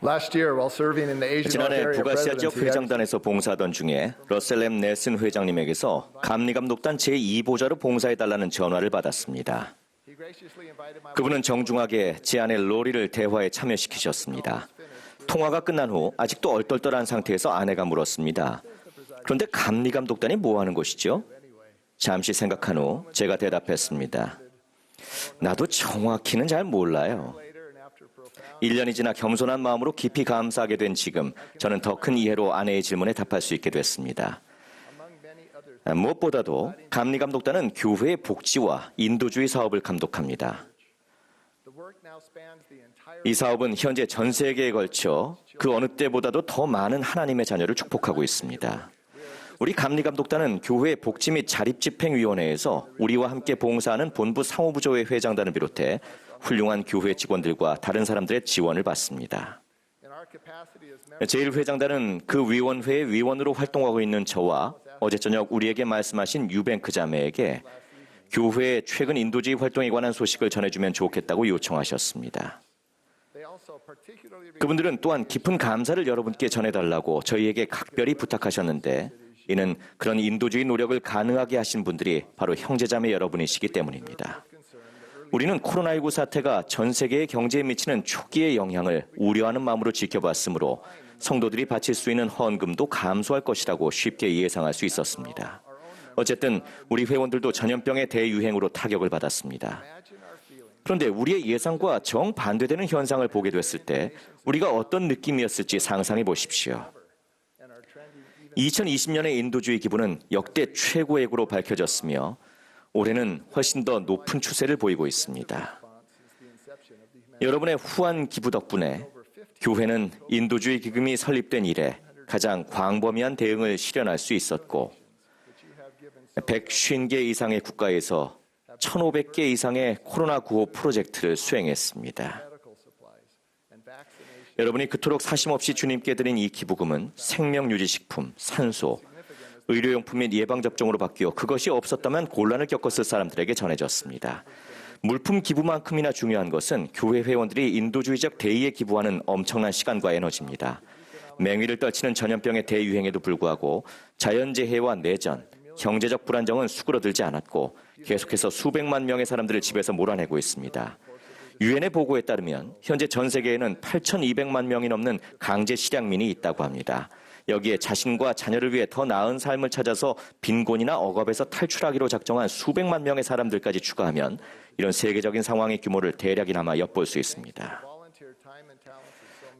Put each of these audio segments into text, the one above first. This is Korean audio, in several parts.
Last year, while serving in the Asian 지난해 Australia 북아시아 지역 presidency, 회장단에서 봉사하던 중에 러셀 M. 넬슨 회장님에게서 감리감독단 제2보좌로 봉사해달라는 전화를 받았습니다. he graciously invited my 그분은 정중하게 제 아내 로리를 대화에 참여시키셨습니다. 통화가 끝난 후 아직도 얼떨떨한 상태에서 아내가 물었습니다. 그런데 감리감독단이 뭐 하는 곳이죠? 잠시 생각한 후 제가 대답했습니다. 나도 정확히는 잘 몰라요. 1년이 지나 겸손한 마음으로 깊이 감사하게 된 지금 저는 더 큰 이해로 아내의 질문에 답할 수 있게 됐습니다. 무엇보다도 감리감독단은 교회의 복지와 인도주의 사업을 감독합니다. 이 사업은 현재 전 세계에 걸쳐 그 어느 때보다도 더 많은 하나님의 자녀를 축복하고 있습니다. 우리 감리감독단은 교회 복지 및 자립집행위원회에서 우리와 함께 봉사하는 본부 상호부조회 회장단을 비롯해 훌륭한 교회 직원들과 다른 사람들의 지원을 받습니다. 제1회장단은 그 위원회의 위원으로 활동하고 있는 저와 어제 저녁 우리에게 말씀하신 유뱅크 자매에게 교회의 최근 인도주의 활동에 관한 소식을 전해주면 좋겠다고 요청하셨습니다. 그분들은 또한 깊은 감사를 여러분께 전해달라고 저희에게 각별히 부탁하셨는데 이는 그런 인도주의 노력을 가능하게 하신 분들이 바로 형제자매 여러분이시기 때문입니다. 우리는 코로나19 사태가 전 세계의 경제에 미치는 초기의 영향을 우려하는 마음으로 지켜봤으므로 성도들이 바칠 수 있는 헌금도 감소할 것이라고 쉽게 예상할 수 있었습니다. 어쨌든 우리 회원들도 전염병의 대유행으로 타격을 받았습니다. 그런데 우리의 예상과 정반대되는 현상을 보게 됐을 때 우리가 어떤 느낌이었을지 상상해 보십시오. 2020년의 인도주의 기부는 역대 최고액으로 밝혀졌으며 올해는 훨씬 더 높은 추세를 보이고 있습니다. 여러분의 후한 기부 덕분에 교회는 인도주의 기금이 설립된 이래 가장 광범위한 대응을 실현할 수 있었고 150개 이상의 국가에서 1,500개 이상의 코로나 구호 프로젝트를 수행했습니다. 여러분이 그토록 사심없이 주님께 드린 이 기부금은 생명유지식품, 산소, 의료용품 및 예방접종으로 바뀌어 그것이 없었다면 곤란을 겪었을 사람들에게 전해졌습니다. 물품 기부만큼이나 중요한 것은 교회 회원들이 인도주의적 대의에 기부하는 엄청난 시간과 에너지입니다. 맹위를 떨치는 전염병의 대유행에도 불구하고 자연재해와 내전, 경제적 불안정은 수그러들지 않았고 계속해서 수백만 명의 사람들을 집에서 몰아내고 있습니다. 유엔의 보고에 따르면 현재 전 세계에는 8,200만 명이 넘는 강제 실향민이 있다고 합니다. 여기에 자신과 자녀를 위해 더 나은 삶을 찾아서 빈곤이나 억압에서 탈출하기로 작정한 수백만 명의 사람들까지 추가하면 이런 세계적인 상황의 규모를 대략이나마 엿볼 수 있습니다.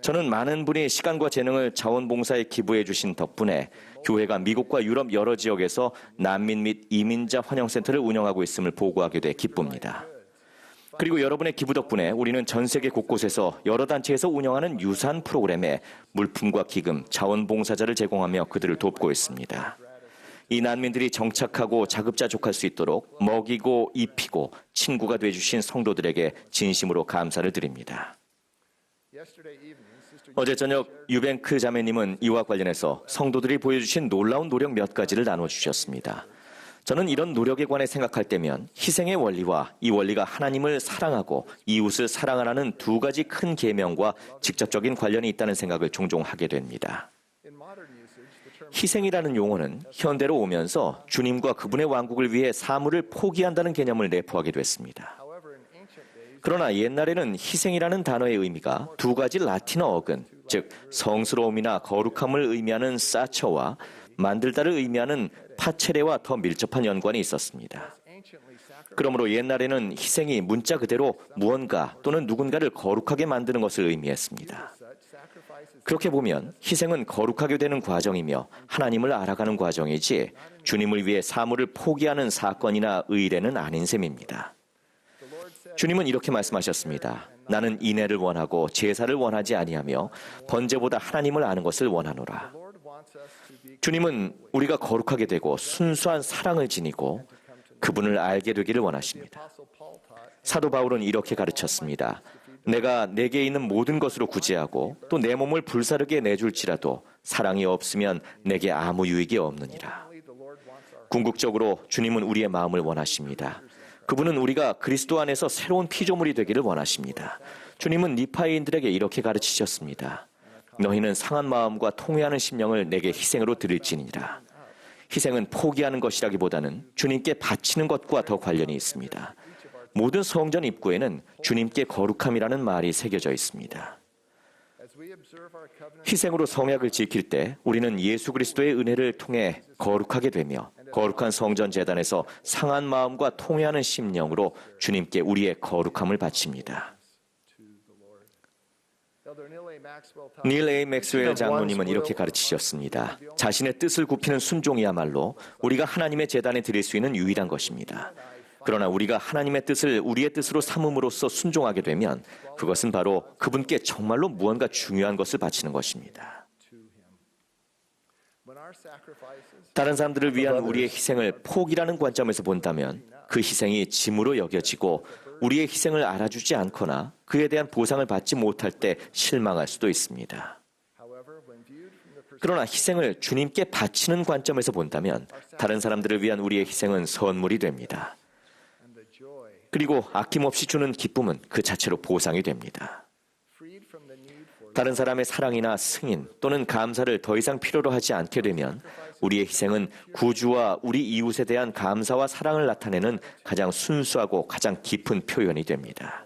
저는 많은 분이 시간과 재능을 자원봉사에 기부해 주신 덕분에 교회가 미국과 유럽 여러 지역에서 난민 및 이민자 환영센터를 운영하고 있음을 보고하게 돼 기쁩니다. 그리고 여러분의 기부 덕분에 우리는 전 세계 곳곳에서 여러 단체에서 운영하는 유사한 프로그램에 물품과 기금, 자원봉사자를 제공하며 그들을 돕고 있습니다. 이 난민들이 정착하고 자급자족할 수 있도록 먹이고 입히고 친구가 되어주신 성도들에게 진심으로 감사를 드립니다. 어제 저녁 유뱅크 자매님은 이와 관련해서 성도들이 보여주신 놀라운 노력 몇 가지를 나눠주셨습니다. 저는 이런 노력에 관해 생각할 때면 희생의 원리와 이 원리가 하나님을 사랑하고 이웃을 사랑하라는 두 가지 큰 계명과 직접적인 관련이 있다는 생각을 종종 하게 됩니다. 희생이라는 용어는 현대로 오면서 주님과 그분의 왕국을 위해 사물을 포기한다는 개념을 내포하게 됐습니다. 그러나 옛날에는 희생이라는 단어의 의미가 두 가지 라틴어 어근, 즉 성스러움이나 거룩함을 의미하는 사처와 만들다를 의미하는 파체레와 더 밀접한 연관이 있었습니다. 그러므로 옛날에는 희생이 문자 그대로 무언가 또는 누군가를 거룩하게 만드는 것을 의미했습니다. 그렇게 보면 희생은 거룩하게 되는 과정이며 하나님을 알아가는 과정이지 주님을 위해 사물을 포기하는 사건이나 의례는 아닌 셈입니다. 주님은 이렇게 말씀하셨습니다. 나는 인애를 원하고 제사를 원하지 아니하며 번제보다 하나님을 아는 것을 원하노라. 주님은 우리가 거룩하게 되고 순수한 사랑을 지니고 그분을 알게 되기를 원하십니다. 사도 바울은 이렇게 가르쳤습니다. 내가 내게 있는 모든 것으로 구제하고 또 내 몸을 불사르게 내줄지라도 사랑이 없으면 내게 아무 유익이 없느니라. 궁극적으로 주님은 우리의 마음을 원하십니다. 그분은 우리가 그리스도 안에서 새로운 피조물이 되기를 원하십니다. 주님은 니파이인들에게 이렇게 가르치셨습니다. 너희는 상한 마음과 통회하는 심령을 내게 희생으로 드릴지니라. 희생은 포기하는 것이라기보다는 주님께 바치는 것과 더 관련이 있습니다. 모든 성전 입구에는 주님께 거룩함이라는 말이 새겨져 있습니다. 희생으로 성약을 지킬 때 우리는 예수 그리스도의 은혜를 통해 거룩하게 되며 거룩한 성전 제단에서 상한 마음과 통회하는 심령으로 주님께 우리의 거룩함을 바칩니다. 닐 A. 맥스웰 장로님은 이렇게 가르치셨습니다. 자신의 뜻을 굽히는 순종이야말로 우리가 하나님의 제단에 드릴 수 있는 유일한 것입니다. 그러나 우리가 하나님의 뜻을 우리의 뜻으로 삼음으로써 순종하게 되면 그것은 바로 그분께 정말로 무언가 중요한 것을 바치는 것입니다. 다른 사람들을 위한 우리의 희생을 포기라는 관점에서 본다면 그 희생이 짐으로 여겨지고 우리의 희생을 알아주지 않거나 그에 대한 보상을 받지 못할 때 실망할 수도 있습니다. 그러나 희생을 주님께 바치는 관점에서 본다면 다른 사람들을 위한 우리의 희생은 선물이 됩니다. 그리고 아낌없이 주는 기쁨은 그 자체로 보상이 됩니다. 다른 사람의 사랑이나 승인 또는 감사를 더 이상 필요로 하지 않게 되면 우리의 희생은 구주와 우리 이웃에 대한 감사와 사랑을 나타내는 가장 순수하고 가장 깊은 표현이 됩니다.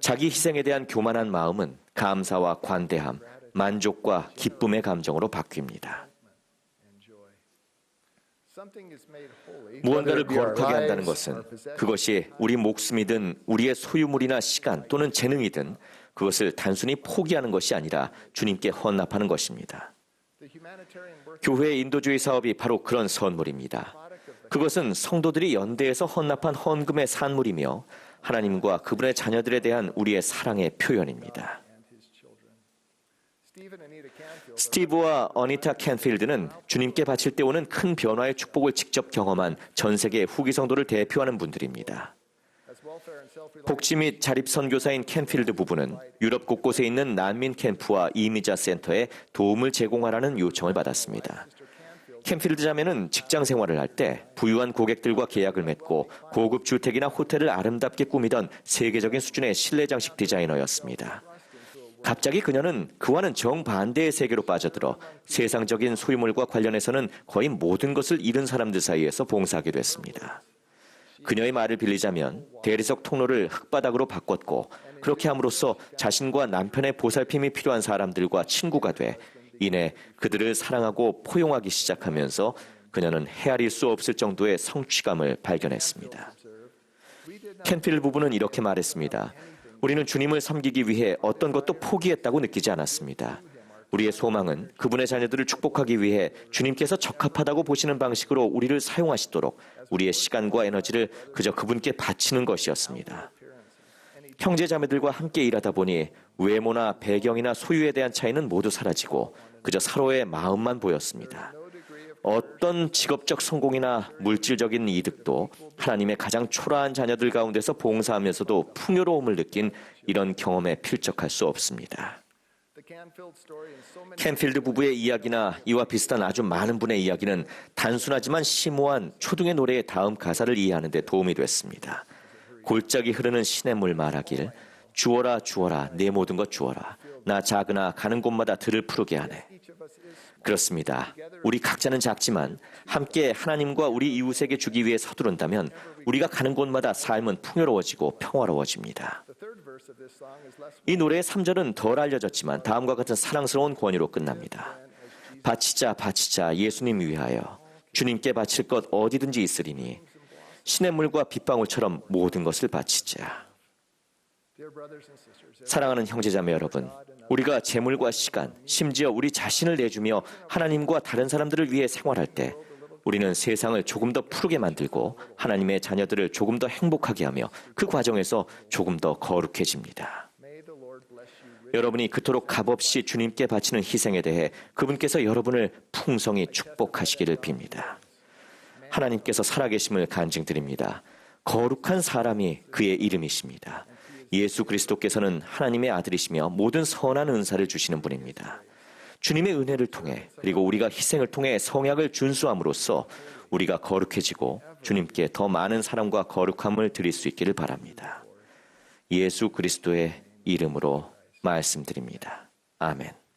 자기 희생에 대한 교만한 마음은 감사와 관대함, 만족과 기쁨의 감정으로 바뀝니다. 무언가를 거룩하게 한다는 것은 그것이 우리 목숨이든 우리의 소유물이나 시간 또는 재능이든 그것을 단순히 포기하는 것이 아니라 주님께 헌납하는 것입니다. 교회의 인도주의 사업이 바로 그런 선물입니다. 그것은 성도들이 연대해서 헌납한 헌금의 산물이며 하나님과 그분의 자녀들에 대한 우리의 사랑의 표현입니다. 스티브와 어니타 캔필드는 주님께 바칠 때 오는 큰 변화의 축복을 직접 경험한 전 세계 후기 성도를 대표하는 분들입니다. 복지 및 자립 선교사인 캔필드 부부는 유럽 곳곳에 있는 난민 캠프와 이미자 센터에 도움을 제공하라는 요청을 받았습니다. 캔필드 자매는 직장 생활을 할 때 부유한 고객들과 계약을 맺고 고급 주택이나 호텔을 아름답게 꾸미던 세계적인 수준의 실내 장식 디자이너였습니다. 갑자기 그녀는 그와는 정반대의 세계로 빠져들어 세상적인 소유물과 관련해서는 거의 모든 것을 잃은 사람들 사이에서 봉사하게 됐습니다. 그녀의 말을 빌리자면 대리석 통로를 흙바닥으로 바꿨고 그렇게 함으로써 자신과 남편의 보살핌이 필요한 사람들과 친구가 돼 이내 그들을 사랑하고 포용하기 시작하면서 그녀는 헤아릴 수 없을 정도의 성취감을 발견했습니다. 캔필 부부는 이렇게 말했습니다. 우리는 주님을 섬기기 위해 어떤 것도 포기했다고 느끼지 않았습니다. 우리의 소망은 그분의 자녀들을 축복하기 위해 주님께서 적합하다고 보시는 방식으로 우리를 사용하시도록 우리의 시간과 에너지를 그저 그분께 바치는 것이었습니다. 형제자매들과 함께 일하다 보니 외모나 배경이나 소유에 대한 차이는 모두 사라지고 그저 서로의 마음만 보였습니다. 어떤 직업적 성공이나 물질적인 이득도 하나님의 가장 초라한 자녀들 가운데서 봉사하면서도 풍요로움을 느낀 이런 경험에 필적할 수 없습니다. 캔필드 부부의 이야기나 이와 비슷한 아주 많은 분의 이야기는 단순하지만 심오한 초등의 노래의 다음 가사를 이해하는 데 도움이 됐습니다. 골짜기 흐르는 시냇물 말하길 주어라 주어라 내 모든 것 주어라 나 작으나 가는 곳마다 들을 푸르게 하네. 그렇습니다. 우리 각자는 작지만 함께 하나님과 우리 이웃에게 주기 위해 서두른다면 우리가 가는 곳마다 삶은 풍요로워지고 평화로워집니다. 이 노래의 3절은 덜 알려졌지만 다음과 같은 사랑스러운 권유로 끝납니다. 바치자 바치자 예수님 위하여 주님께 바칠 것 어디든지 있으리니 시냇물과 빗방울처럼 모든 것을 바치자. 사랑하는 형제자매 여러분, 우리가 재물과 시간, 심지어 우리 자신을 내주며 하나님과 다른 사람들을 위해 생활할 때 우리는 세상을 조금 더 푸르게 만들고 하나님의 자녀들을 조금 더 행복하게 하며 그 과정에서 조금 더 거룩해집니다. 여러분이 그토록 값없이 주님께 바치는 희생에 대해 그분께서 여러분을 풍성히 축복하시기를 빕니다. 하나님께서 살아계심을 간증드립니다. 거룩한 사람이 그의 이름이십니다. 예수 그리스도께서는 하나님의 아들이시며 모든 선한 은사를 주시는 분입니다. 주님의 은혜를 통해 그리고 우리가 희생을 통해 성약을 준수함으로써 우리가 거룩해지고 주님께 더 많은 사랑과 거룩함을 드릴 수 있기를 바랍니다. 예수 그리스도의 이름으로 말씀드립니다. 아멘.